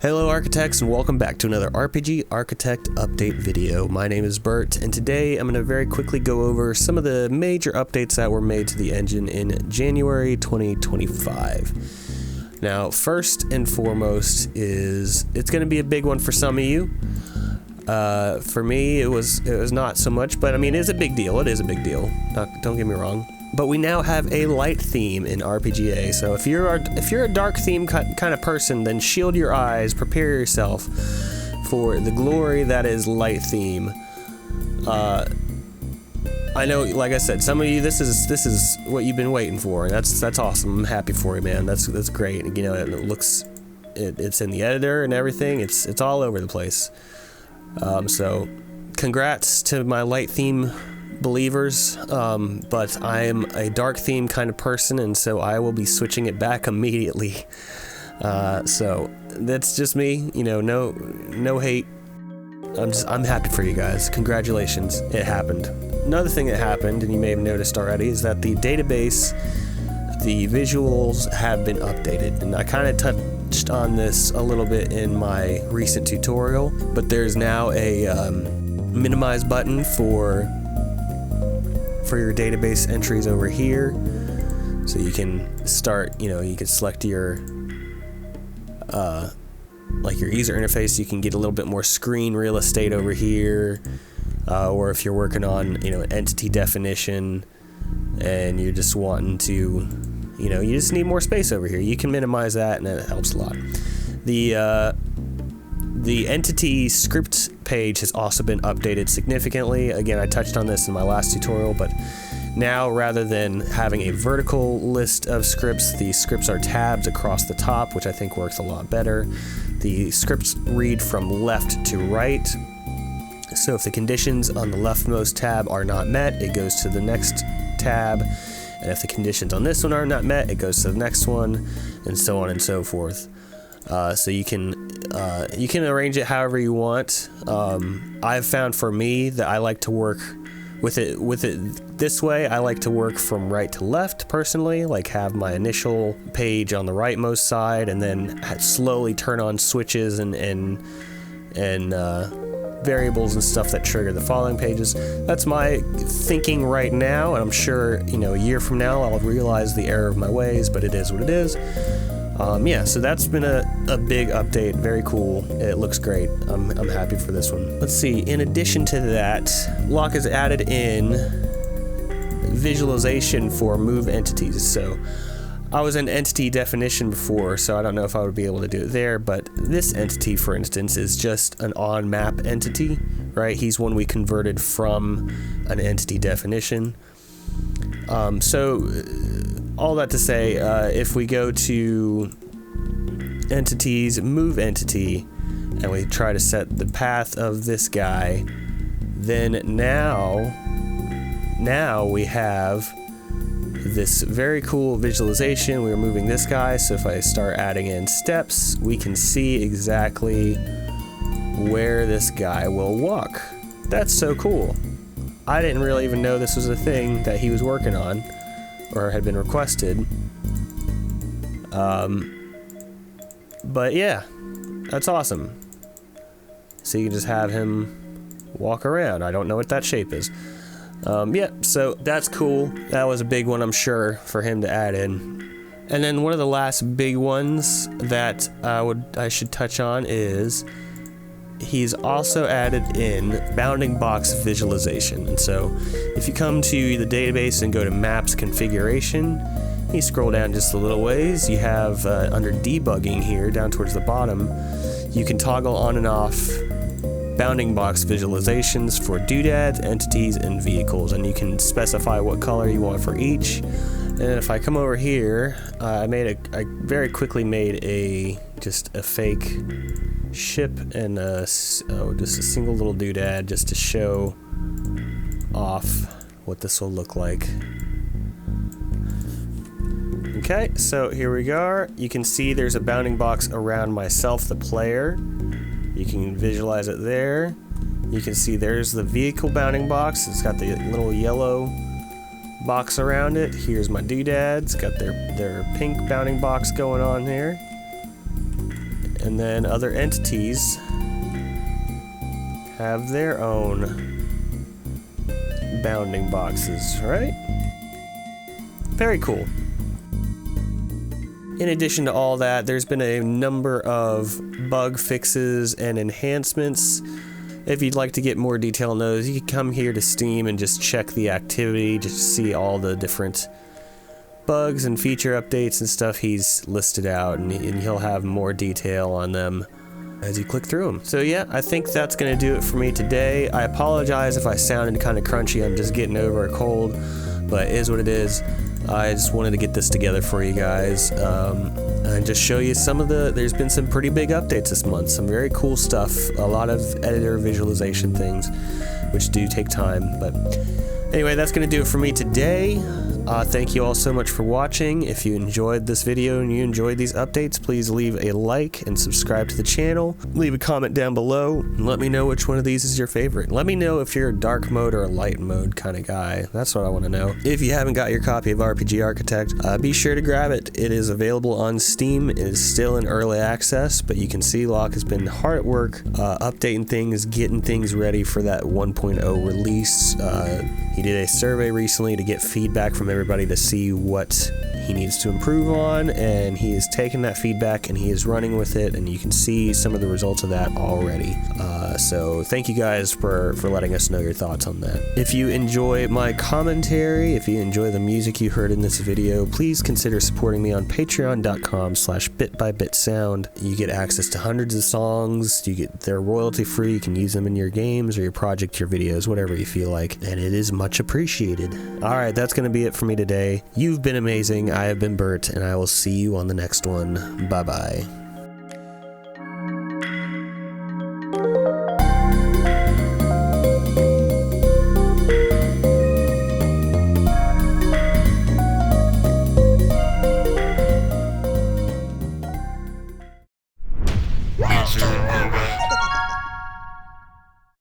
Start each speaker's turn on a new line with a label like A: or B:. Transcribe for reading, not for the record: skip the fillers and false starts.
A: Hello architects, and welcome back to another RPG Architect update video. My name is Bert, and today I'm going to very quickly go over some of the major updates that were made to the engine in January 2025. Now, first and foremost is, it's going to be a big one for some of you. For me, it was not so much, but I mean, it's a big deal. It is a big deal. Don't get me wrong. But we now have a light theme in RPGA, so if you're a dark theme kind of person, then shield your eyes, prepare yourself for the glory that is light theme. I know, like I said, some of you, this is what you've been waiting for, and that's awesome. I'm happy for you, man. That's great. You know, it's in the editor and everything. It's all over the place. So congrats to my light theme believers, but I am a dark theme kind of person, and so I will be switching it back immediately. So that's just me, you know, no hate. I'm happy for you guys. Congratulations, it happened. Another thing that happened, and you may have noticed already, is that the database, the visuals have been updated, and I kind of touched on this a little bit in my recent tutorial, but there's now a minimize button for your database entries over here, so you can start, you know, you can select your like your user interface. You can get a little bit more screen real estate over here, or if you're working on, you know, entity definition and you're just wanting to, you know, you just need more space over here, you can minimize that, and it helps a lot. The entity script page has also been updated significantly. Again, I touched on this in my last tutorial, but now rather than having a vertical list of scripts, the scripts are tabs across the top, which I think works a lot better. The scripts read from left to right. So if the conditions on the leftmost tab are not met, it goes to the next tab. And if the conditions on this one are not met, it goes to the next one, and so on and so forth. So you can arrange it however you want. I've found for me that I like to work with it this way. I like to work from right to left personally, like have my initial page on the rightmost side, and then slowly turn on switches and variables and stuff that trigger the following pages. That's my thinking right now, and I'm sure, you know, a year from now I'll realize the error of my ways, but it is what it is. Yeah, so that's been a big update. Very cool. It looks great. I'm happy for this one. Let's see. In addition to that, Lock has added in visualization for move entities. So I was in entity definition before, so I don't know if I would be able to do it there, but this entity, for instance, is just an on-map entity, right? He's one we converted from an entity definition. So all that to say, if we go to entities, move entity, and we try to set the path of this guy, then now we have this very cool visualization. We're moving this guy, so if I start adding in steps, we can see exactly where this guy will walk. That's so cool. I didn't really even know this was a thing that he was working on or had been requested. But yeah, that's awesome. So you can just have him walk around. I don't know what that shape is. Yeah, so that's cool. That was a big one, I'm sure, for him to add in. And then one of the last big ones that I should touch on is he's also added in bounding box visualization. And so if you come to the database and go to maps configuration, you scroll down just a little ways, you have under debugging here down towards the bottom, you can toggle on and off bounding box visualizations for doodads, entities, and vehicles, and you can specify what color you want for each. And if I come over here, I very quickly made just a fake ship and just a single little doodad just to show off what this will look like. Okay, so here we go. You can see there's a bounding box around myself, the player. You can visualize it there. You can see there's the vehicle bounding box. It's got the little yellow box around it. Here's my doodads. Got their pink bounding box going on here. and then other entities have their own bounding boxes, right? Very cool. In addition to all that, there's been a number of bug fixes and enhancements. If you'd like to get more detail on those, you can come here to Steam and just check the activity, just to see all the different bugs and feature updates and stuff he's listed out, and he'll have more detail on them as you click through them. So yeah, I think that's gonna do it for me today. I apologize if I sounded kind of crunchy. I'm just getting over a cold, but it is what it is. I just wanted to get this together for you guys and just show you some of there's been some pretty big updates this month, some very cool stuff, a lot of editor visualization things, which do take time. But anyway, that's going to do it for me today. Thank you all so much for watching. If you enjoyed this video and you enjoyed these updates, please leave a like and subscribe to the channel. Leave a comment down below and let me know which one of these is your favorite. Let me know if you're a dark mode or a light mode kind of guy. That's what I want to know. If you haven't got your copy of RPG Architect, be sure to grab it. It is available on Steam. It is still in early access, but you can see Locke has been hard at work updating things, getting things ready for that 1.0 release. He did a survey recently to get feedback from everybody to see what he needs to improve on, and he is taking that feedback and he is running with it, and you can see some of the results of that already. So thank you guys for letting us know your thoughts on that. If you enjoy my commentary, if you enjoy the music you heard in this video, please consider supporting me on patreon.com/bitbybitsound. You get access to hundreds of songs, they're royalty free, you can use them in your games or your project, your videos, whatever you feel like, and it is much appreciated. Alright, that's going to be it for me today. You've been amazing. I have been Bert, and I will see you on the next one. Bye-bye.